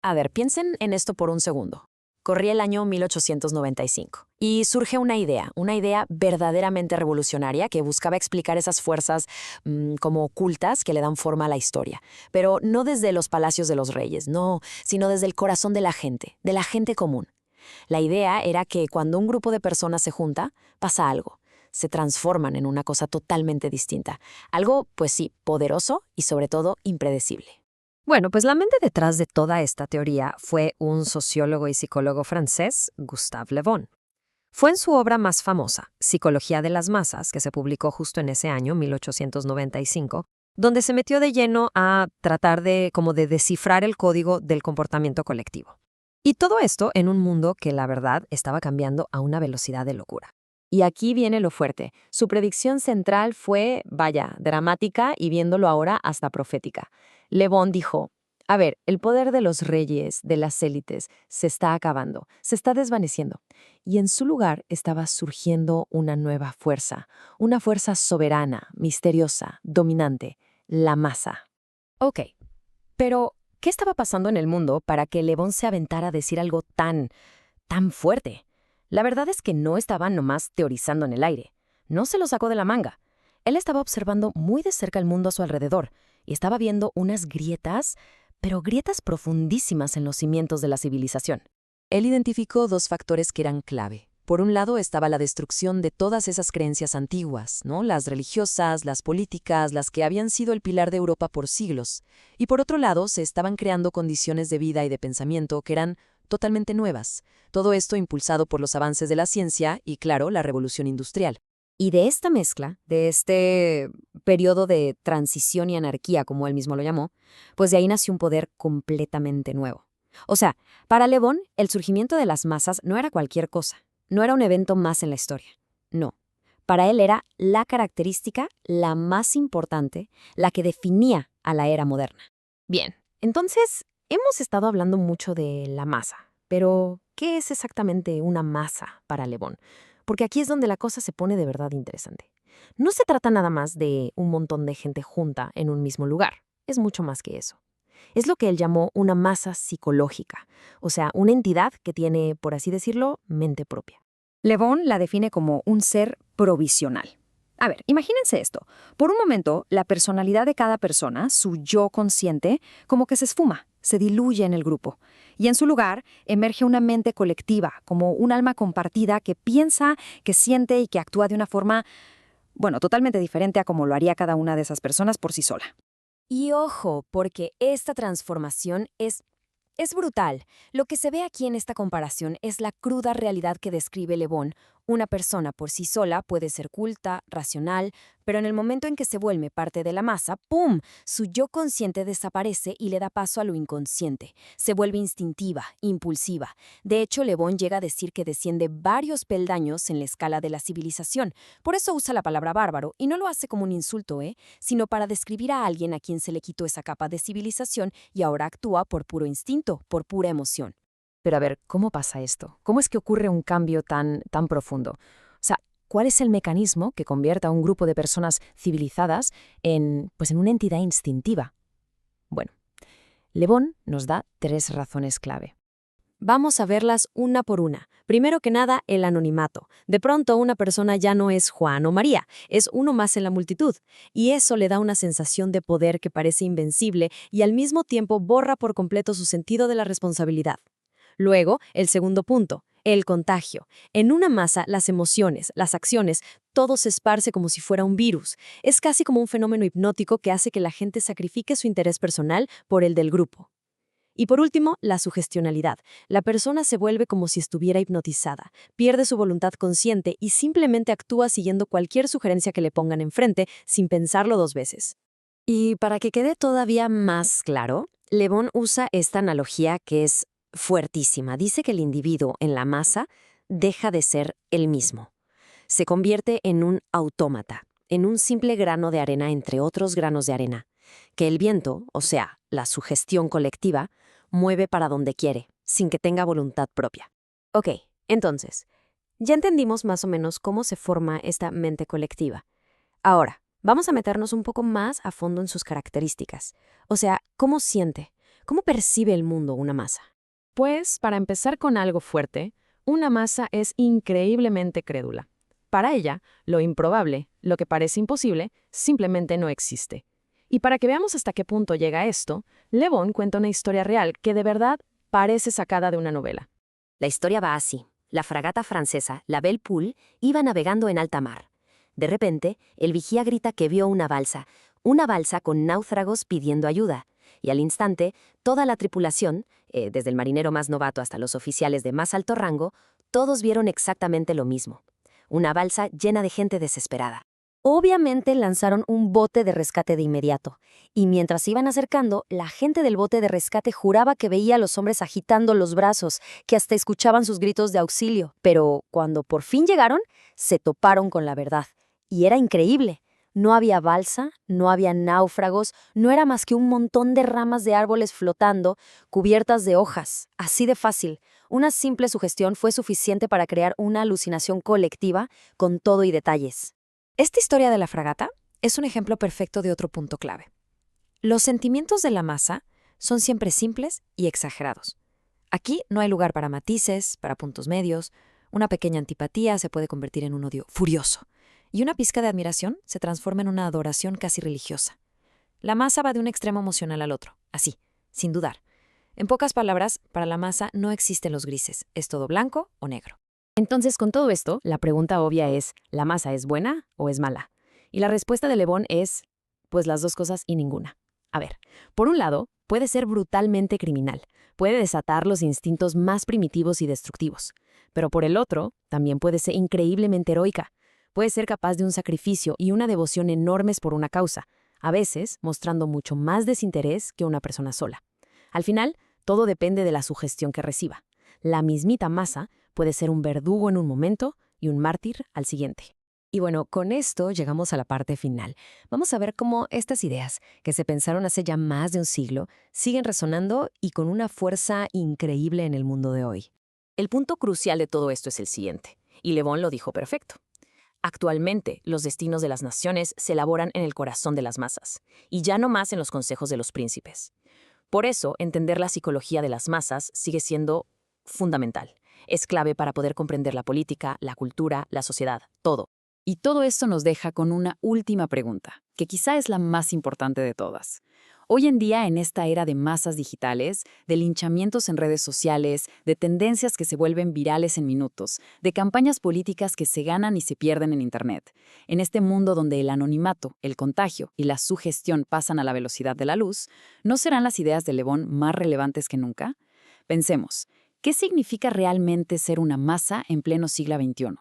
A ver, piensen en esto por un segundo. Corría el año 1895 y surge una idea verdaderamente revolucionaria que buscaba explicar esas fuerzas como ocultas que le dan forma a la historia, pero no desde los palacios de los reyes, no, sino desde el corazón de la gente común. La idea era que cuando un grupo de personas se junta, pasa algo, se transforman en una cosa totalmente distinta, algo, pues sí, poderoso y sobre todo impredecible. Bueno, pues la mente detrás de toda esta teoría fue un sociólogo y psicólogo francés, Gustave Le Bon. Fue en su obra más famosa, Psicología de las Masas, que se publicó justo en ese año, 1895, donde se metió de lleno a tratar de descifrar el código del comportamiento colectivo. Y todo esto en un mundo que, la verdad, estaba cambiando a una velocidad de locura. Y aquí viene lo fuerte. Su predicción central fue, vaya, dramática y viéndolo ahora hasta profética. Le Bon dijo, a ver, el poder de los reyes, de las élites, se está acabando, se está desvaneciendo. Y en su lugar estaba surgiendo una nueva fuerza, una fuerza soberana, misteriosa, dominante, la masa. Ok, pero ¿qué estaba pasando en el mundo para que Le Bon se aventara a decir algo tan fuerte? La verdad es que no estaba nomás teorizando en el aire. No se lo sacó de la manga. Él estaba observando muy de cerca el mundo a su alrededor y estaba viendo unas grietas, pero grietas profundísimas en los cimientos de la civilización. Él identificó dos factores que eran clave. Por un lado estaba la destrucción de todas esas creencias antiguas, ¿no? Las religiosas, las políticas, las que habían sido el pilar de Europa por siglos. Y por otro lado se estaban creando condiciones de vida y de pensamiento que eran totalmente nuevas. Todo esto impulsado por los avances de la ciencia y, claro, la revolución industrial. Y de esta mezcla, de este periodo de transición y anarquía, como él mismo lo llamó, pues de ahí nació un poder completamente nuevo. O sea, para Le Bon, el surgimiento de las masas no era cualquier cosa, no era un evento más en la historia. No. Para él era la característica, la más importante, la que definía a la era moderna. Bien, entonces, hemos estado hablando mucho de la masa, pero ¿qué es exactamente una masa para Le Bon? Porque aquí es donde la cosa se pone de verdad interesante. No se trata nada más de un montón de gente junta en un mismo lugar, es mucho más que eso. Es lo que él llamó una masa psicológica, o sea, una entidad que tiene, por así decirlo, mente propia. Le Bon la define como un ser provisional. A ver, imagínense esto. Por un momento, la personalidad de cada persona, su yo consciente, como que se esfuma, se diluye en el grupo. Y en su lugar, emerge una mente colectiva, como un alma compartida que piensa, que siente y que actúa de una forma, bueno, totalmente diferente a como lo haría cada una de esas personas por sí sola. Y ojo, porque esta transformación es brutal. Lo que se ve aquí en esta comparación es la cruda realidad que describe Le Bon. Una persona por sí sola puede ser culta, racional, pero en el momento en que se vuelve parte de la masa, ¡pum!, su yo consciente desaparece y le da paso a lo inconsciente. Se vuelve instintiva, impulsiva. De hecho, Le Bon llega a decir que desciende varios peldaños en la escala de la civilización. Por eso usa la palabra bárbaro, y no lo hace como un insulto, sino para describir a alguien a quien se le quitó esa capa de civilización y ahora actúa por puro instinto, por pura emoción. Pero a ver, ¿cómo pasa esto? ¿Cómo es que ocurre un cambio tan profundo? O sea, ¿cuál es el mecanismo que convierte a un grupo de personas civilizadas en una entidad instintiva? Bueno, Le Bon nos da tres razones clave. Vamos a verlas una por una. Primero que nada, el anonimato. De pronto, una persona ya no es Juan o María, es uno más en la multitud. Y eso le da una sensación de poder que parece invencible y al mismo tiempo borra por completo su sentido de la responsabilidad. Luego, el segundo punto, el contagio. En una masa, las emociones, las acciones, todo se esparce como si fuera un virus. Es casi como un fenómeno hipnótico que hace que la gente sacrifique su interés personal por el del grupo. Y por último, la sugestionalidad. La persona se vuelve como si estuviera hipnotizada, pierde su voluntad consciente y simplemente actúa siguiendo cualquier sugerencia que le pongan enfrente sin pensarlo dos veces. Y para que quede todavía más claro, Le Bon usa esta analogía que es fuertísima. Dice que el individuo en la masa deja de ser el mismo. Se convierte en un autómata, en un simple grano de arena entre otros granos de arena, que el viento, o sea, la sugestión colectiva, mueve para donde quiere, sin que tenga voluntad propia. Ok, entonces, ya entendimos más o menos cómo se forma esta mente colectiva. Ahora, vamos a meternos un poco más a fondo en sus características. O sea, ¿cómo siente? ¿Cómo percibe el mundo una masa? Pues, para empezar con algo fuerte, una masa es increíblemente crédula. Para ella, lo improbable, lo que parece imposible, simplemente no existe. Y para que veamos hasta qué punto llega esto, Le Bon cuenta una historia real que de verdad parece sacada de una novela. La historia va así. La fragata francesa, la Belle Poule, iba navegando en alta mar. De repente, el vigía grita que vio una balsa con náufragos pidiendo ayuda. Y al instante, toda la tripulación, desde el marinero más novato hasta los oficiales de más alto rango, todos vieron exactamente lo mismo. Una balsa llena de gente desesperada. Obviamente lanzaron un bote de rescate de inmediato, y mientras se iban acercando, la gente del bote de rescate juraba que veía a los hombres agitando los brazos, que hasta escuchaban sus gritos de auxilio. Pero cuando por fin llegaron, se toparon con la verdad. Y era increíble. No había balsa, no había náufragos, no era más que un montón de ramas de árboles flotando, cubiertas de hojas. Así de fácil. Una simple sugestión fue suficiente para crear una alucinación colectiva con todo y detalles. Esta historia de la fragata es un ejemplo perfecto de otro punto clave. Los sentimientos de la masa son siempre simples y exagerados. Aquí no hay lugar para matices, para puntos medios. Una pequeña antipatía se puede convertir en un odio furioso, y una pizca de admiración se transforma en una adoración casi religiosa. La masa va de un extremo emocional al otro, así, sin dudar. En pocas palabras, para la masa no existen los grises, es todo blanco o negro. Entonces, con todo esto, la pregunta obvia es, ¿la masa es buena o es mala? Y la respuesta de Le Bon es, pues las dos cosas y ninguna. A ver, por un lado, puede ser brutalmente criminal, puede desatar los instintos más primitivos y destructivos. Pero por el otro, también puede ser increíblemente heroica. Puede ser capaz de un sacrificio y una devoción enormes por una causa, a veces mostrando mucho más desinterés que una persona sola. Al final, todo depende de la sugestión que reciba. La mismita masa puede ser un verdugo en un momento y un mártir al siguiente. Y bueno, con esto llegamos a la parte final. Vamos a ver cómo estas ideas, que se pensaron hace ya más de un siglo, siguen resonando y con una fuerza increíble en el mundo de hoy. El punto crucial de todo esto es el siguiente, y Le Bon lo dijo perfecto. Actualmente, los destinos de las naciones se elaboran en el corazón de las masas, y ya no más en los consejos de los príncipes. Por eso, entender la psicología de las masas sigue siendo fundamental. Es clave para poder comprender la política, la cultura, la sociedad, todo. Y todo esto nos deja con una última pregunta, que quizá es la más importante de todas. Hoy en día, en esta era de masas digitales, de linchamientos en redes sociales, de tendencias que se vuelven virales en minutos, de campañas políticas que se ganan y se pierden en Internet, en este mundo donde el anonimato, el contagio y la sugestión pasan a la velocidad de la luz, ¿no serán las ideas de Le Bon más relevantes que nunca? Pensemos, ¿qué significa realmente ser una masa en pleno siglo XXI?